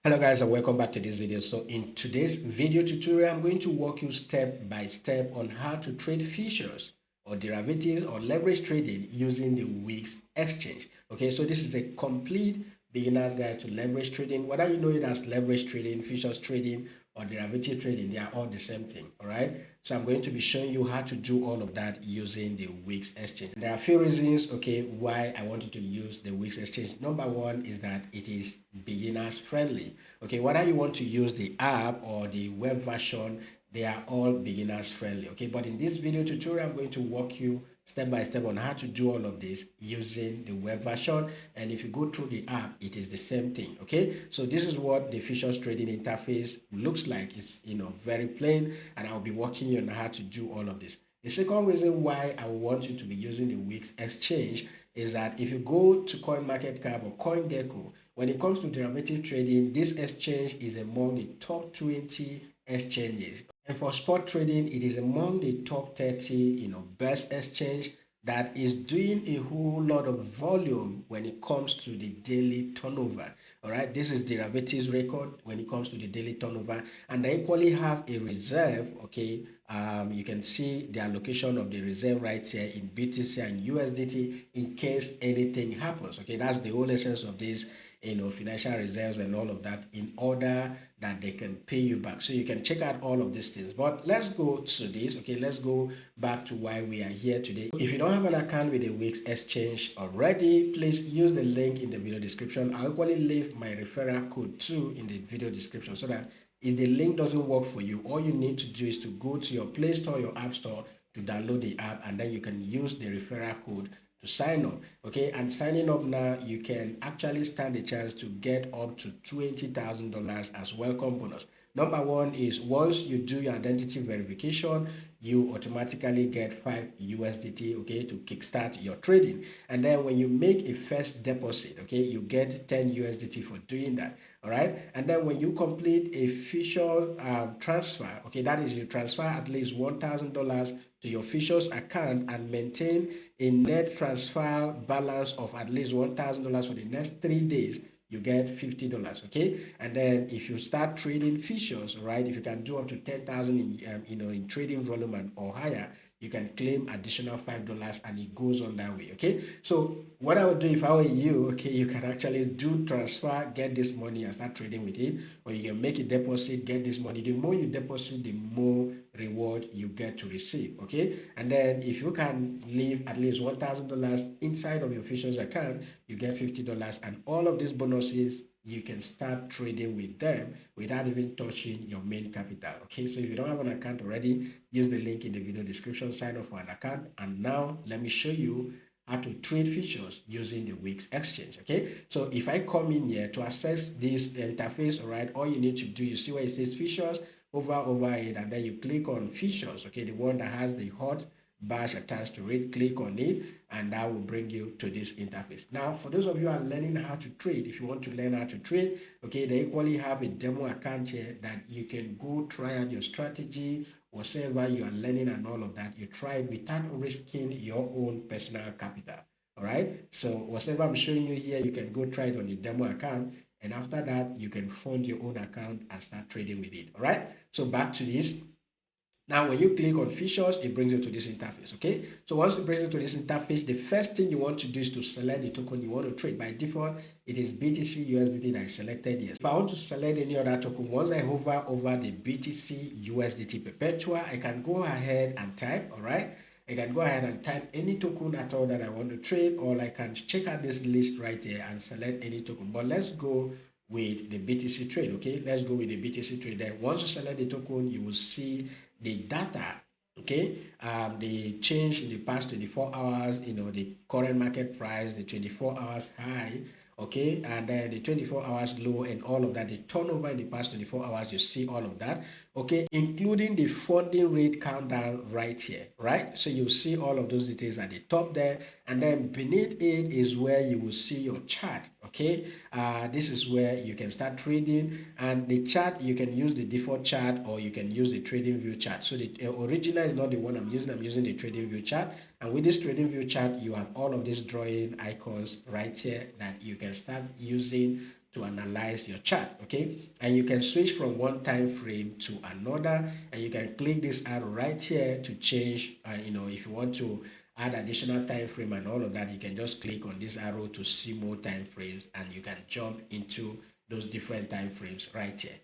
Hello guys, and welcome back to this video. So in today's video tutorial, I'm going to walk you step by step on how to trade futures or derivatives or leverage trading using the WEEX exchange. Okay, so this is a complete beginner's guide to leverage trading. Whether you know it as leverage trading, futures trading, or derivative trading, they are all the same thing. All right, so I'm going to be showing you how to do all of that using the WEEX exchange. There are a few reasons, okay, why I want you to use the WEEX exchange. Number one is that it is beginners friendly. Okay, whether you want to use the app or the web version, they are all beginners friendly. Okay, but in this video tutorial, I'm going to walk you step by step on how to do all of this using the web version. And if you go through the app, it is the same thing. Okay, so this is what the futures trading interface looks like. It's very plain, and I'll be walking you on how to do all of this. The second reason why I want you to be using the WEEX exchange is that if you go to CoinMarketCap or CoinGecko, when it comes to derivative trading, this exchange is among the top 20 exchanges. And for spot trading, it is among the top 30, best exchange that is doing a whole lot of volume when it comes to the daily turnover. All right, this is derivatives record when it comes to the daily turnover, and they equally have a reserve. Okay, you can see the allocation of the reserve right here in BTC and USDT in case anything happens. Okay, that's the whole essence of this, financial reserves and all of that, in order that they can pay you back. So you can check out all of these things. But let's go to this. Okay, let's go back to why we are here today. If you don't have an account with the WEEX exchange already, please use the link in the video description. I'll equally leave my referral code too in the video description, so that if the link doesn't work for you, all you need to do is to go to your Play Store, your App Store, to download the app, and then you can use the referral code to sign up. Okay, and signing up now, you can actually stand a chance to get up to $20,000 as welcome bonus. Number one is, once you do your identity verification, you automatically get 5 USDT, okay, to kickstart your trading. And then when you make a first deposit, okay, you get 10 USDT for doing that. All right, and then when you complete a future transfer, okay, that is, you transfer at least $1,000 to your futures account and maintain a net transfer balance of at least $1,000 for the next 3 days, you get $50. Okay, and then if you start trading futures, right, if you can do up to 10,000 in in trading volume and or higher, you can claim additional $5, and it goes on that way. Okay, so what I would do if I were you, okay, you can actually do transfer, get this money and start trading with it, or you can make a deposit, get this money. The more you deposit, the more reward you get to receive. Okay, and then if you can leave at least $1,000 inside of your futures account, you get $50, and all of these bonuses, you can start trading with them without even touching your main capital. Okay, so if you don't have an account already, use the link in the video description, sign up for an account. And now let me show you how to trade futures using the WEEX exchange. Okay, so if I come in here to access this interface, all right, all you need to do, you see where it says futures, over it, and then you click on futures. Okay, the one that has the hot bash attached to it, click on it, and that will bring you to this interface. Now, for those of you who are learning how to trade, if you want to learn how to trade, okay, they equally have a demo account here that you can go try out your strategy, whatsoever you are learning and all of that. You try it without risking your own personal capital. All right, so whatever I'm showing you here, you can go try it on the demo account, and after that you can fund your own account and start trading with it. All right, so back to this. Now, when you click on futures, it brings you to this interface. Okay, so once it brings you to this interface, the first thing you want to do is to select the token you want to trade. By default, it is BTC USDT that is selected here. If I want to select any other token, once I hover over the BTC USDT perpetual, I can go ahead and type. All right, I can go ahead and type any token at all that I want to trade, or I can check out this list right there and select any token. But let's go with the BTC trade. Okay, let's go with the BTC trade. Then once you select the token, you will see the data. Okay, the change in the past 24 hours, the current market price, the 24 hours high, okay, and then the 24 hours low, and all of that, the turnover in the past 24 hours, you see all of that, okay, including the funding rate countdown right here, right? So you see all of those details at the top there, and then beneath it is where you will see your chart. Okay, this is where you can start trading, and the chart, you can use the default chart or you can use the trading view chart. So the original is not the one I'm using the trading view chart, and with this trading view chart, you have all of these drawing icons right here that you can start using to analyze your chart. Okay, and you can switch from one time frame to another, and you can click this arrow right here to change. If you want to add additional time frame and all of that, you can just click on this arrow to see more time frames, and you can jump into those different time frames right here.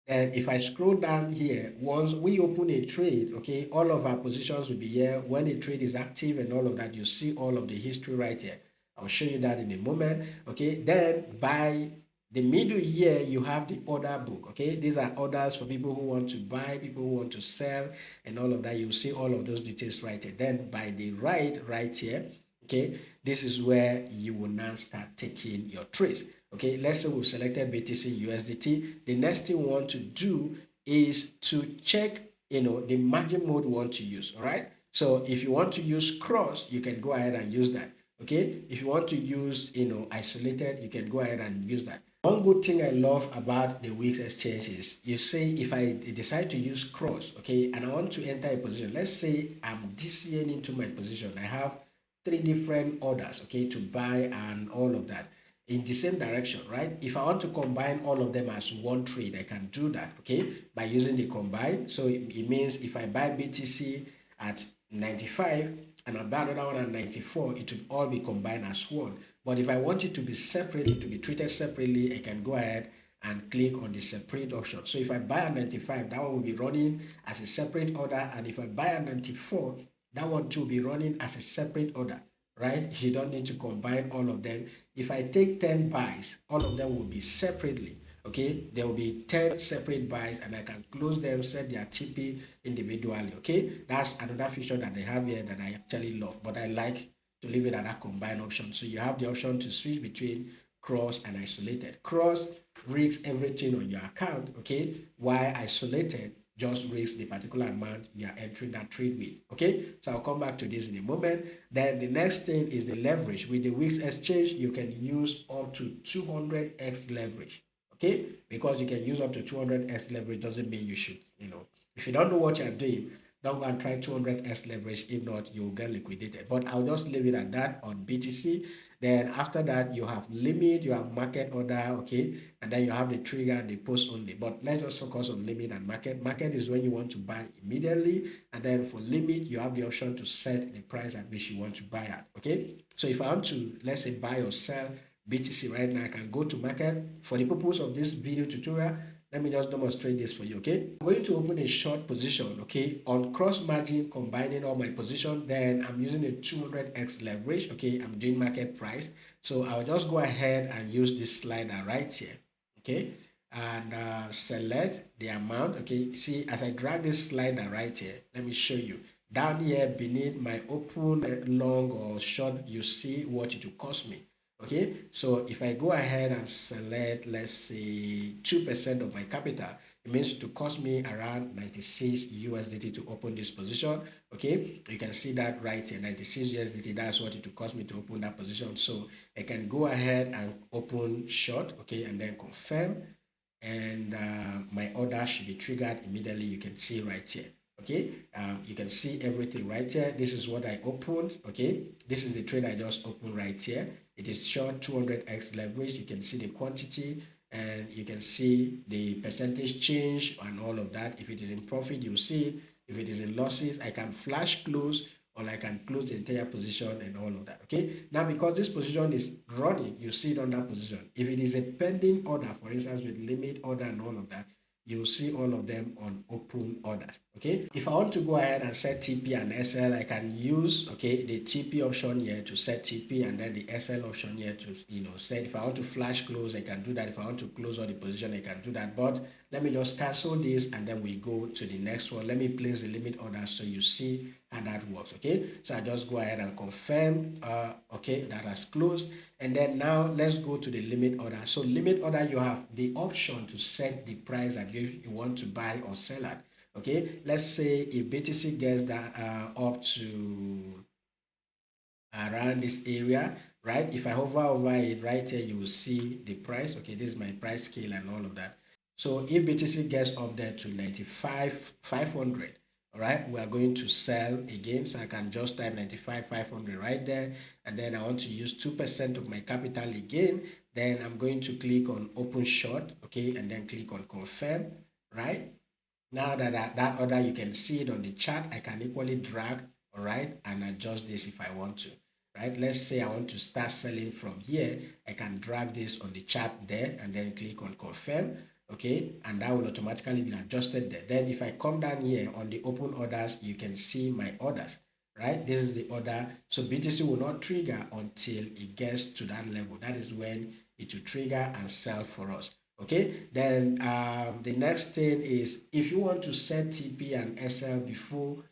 And if I scroll down here, once we open a trade, okay, all of our positions will be here. When a trade is active and all of that, you see all of the history right here. I'll show you that in a moment. Okay, then by the middle here, you have the order book. Okay, these are orders for people who want to buy, people who want to sell, and all of that. You see all of those details right here. Then by the right here, okay, this is where you will now start taking your trades. Okay, let's say we've selected BTC USDT. The next thing we want to do is to check, the margin mode we want to use. All right, so if you want to use cross, you can go ahead and use that. Okay, if you want to use, isolated, you can go ahead and use that. One good thing I love about the WEEX exchange is, you say if I decide to use cross, okay, and I want to enter a position, let's say I'm DCing into my position. I have 3 different orders, okay, to buy and all of that in the same direction, right? If I want to combine all of them as one trade, I can do that, okay, by using the combine. So it means if I buy BTC at 95 and I buy another one at 94, it would all be combined as one. But if I want it to be separately, to be treated separately, I can go ahead and click on the separate option. So if I buy at 95, that one will be running as a separate order, and if I buy at 94, that one too will be running as a separate order, right? You don't need to combine all of them. If I take 10 buys, all of them will be separately. Okay, there will be 10 separate buys, and I can close them, set their TP individually. Okay, that's another feature that they have here that I actually love, but I like to leave it at that combine option. So you have the option to switch between cross and isolated. Cross risks everything on your account, okay, while isolated just risks the particular amount you are entering that trade with. Okay, so I'll come back to this in a moment. Then the next thing is the leverage. With the WEEX exchange, you can use up to 200x leverage. Okay, because you can use up to 200x leverage doesn't mean you should, if you don't know what you're doing, don't go and try 200x leverage. If not, you'll get liquidated. But I'll just leave it at that on BTC. Then after that, you have limit, you have market order, okay, and then you have the trigger and the post only. But let's just focus on limit and market. Market is when you want to buy immediately, and then for limit, you have the option to set the price at which you want to buy at. Okay, so if I want to, let's say, buy or sell BTC right now, I can go to market. For the purpose of this video tutorial, let me just demonstrate this for you, okay? I'm going to open a short position, okay, on cross margin, combining all my position. Then I'm using a 200x leverage, okay? I'm doing market price. So I'll just go ahead and use this slider right here, okay? And select the amount, okay? See, as I drag this slider right here, let me show you. Down here beneath my open, long or short, you see what it will cost me. Okay, so if I go ahead and select, let's say 2% of my capital, it means to cost me around 96 USDT to open this position. Okay, you can see that right here, 96 USDT. That's what it will cost me to open that position. So I can go ahead and open short, okay, and then confirm, and my order should be triggered immediately. You can see right here. Okay, you can see everything right here. This is what I opened. Okay, this is the trade I just opened right here. It is short 200x leverage. You can see the quantity, and you can see the percentage change and all of that. If it is in profit, you'll see it. If it is in losses, I can flash close, or I can close the entire position and all of that. Okay, now because this position is running, you see it on that position. If it is a pending order, for instance, with limit order and all of that, you'll see all of them on open orders. Okay, if I want to go ahead and set TP and SL, I can use, okay, the TP option here to set TP, and then the SL option here to, set. If I want to flash close, I can do that. If I want to close all the position, I can do that. But let me just cancel this, and then we go to the next one. Let me place the limit order so you see how that works. Okay, so I just go ahead and confirm, okay, that has closed. And then now let's go to the limit order. So limit order, you have the option to set the price that you want to buy or sell at. Okay, let's say if BTC gets that up to around this area, right? If I hover over it right here, you will see the price. Okay, this is my price scale and all of that. So if BTC gets up there to 95,500, all right, we are going to sell again. So I can just type 95,500 right there, and then I want to use 2% of my capital again. Then I'm going to click on open short, okay, and then click on confirm, right? Now that order, you can see it on the chart. I can equally drag, all right, and adjust this if I want to, right? Let's say I want to start selling from here. I can drag this on the chart there and then click on confirm, okay, and that will automatically be adjusted there. Then if I come down here on the open orders, you can see my orders, right? This is the order. So BTC will not trigger until it gets to that level. That is when it will trigger and sell for us. Okay, then the next thing is, if you want to set TP and SL before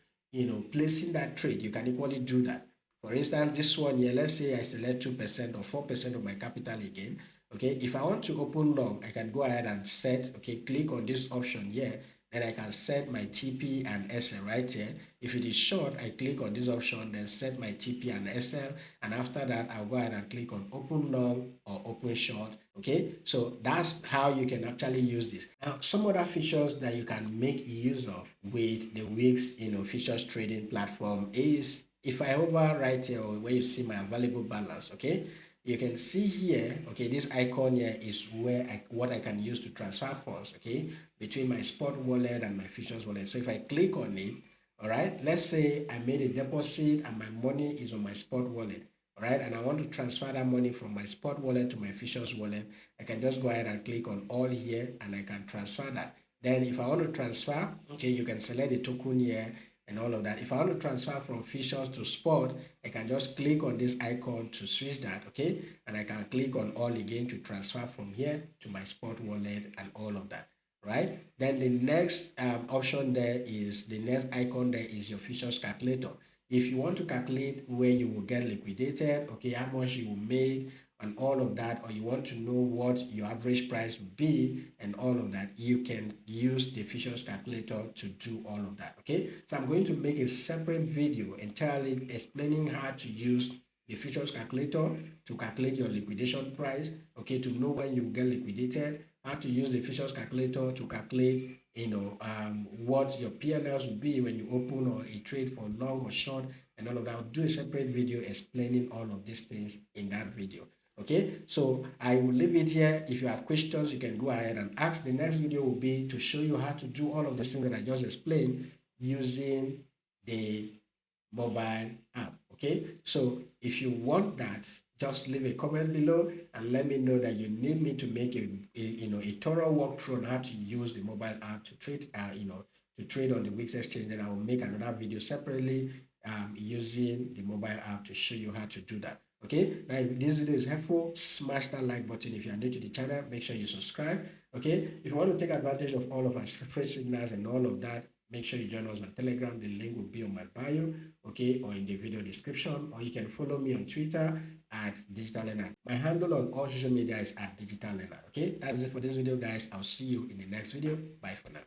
placing that trade, you can equally do that. For instance, this one here, let's say I select 2% or 4% of my capital again. Okay, if I want to open long, I can go ahead and set, okay, click on this option here. Then I can set my TP and SL right here. If it is short, I click on this option, then set my TP and SL. And after that, I'll go ahead and click on open long or open short. Okay, so that's how you can actually use this. Now, some other features that you can make use of with the WEEX, features trading platform is, if I hover right here where you see my available balance, okay, you can see here, okay, this icon here is where what I can use to transfer funds, okay, between my spot wallet and my futures wallet. So if I click on it, all right, let's say I made a deposit and my money is on my spot wallet, all right, and I want to transfer that money from my spot wallet to my futures wallet. I can just go ahead and click on all here and I can transfer that. Then if I want to transfer, okay, you can select the token here and all of that. If I want to transfer from futures to spot, I can just click on this icon to switch that, okay? And I can click on all again to transfer from here to my spot wallet and all of that, right? Then the next option there is, the next icon there is your futures calculator. If you want to calculate where you will get liquidated, okay, how much you will make, and all of that, or you want to know what your average price will be and all of that, you can use the futures calculator to do all of that. Okay, so I'm going to make a separate video entirely explaining how to use the futures calculator to calculate your liquidation price, okay, to know when you get liquidated, how to use the futures calculator to calculate what your PNLs will be when you open or a trade for long or short and all of that. I'll do a separate video explaining all of these things in that video. Okay, so I will leave it here. If you have questions, you can go ahead and ask. The next video will be to show you how to do all of the things that I just explained using the mobile app. Okay, so if you want that, just leave a comment below and let me know that you need me to make a thorough walkthrough on how to use the mobile app to trade to trade on the WEEX exchange. Then I will make another video separately using the mobile app to show you how to do that. Okay, now if this video is helpful, smash that like button. If you are new to the channel, make sure you subscribe. Okay, if you want to take advantage of all of our free signals and all of that, make sure you join us on Telegram. The link will be on my bio, okay, or in the video description, or you can follow me on Twitter at Digital Learner. My handle on all social media is at Digital Learner. Okay, that's it for this video, guys. I'll see you in the next video. Bye for now.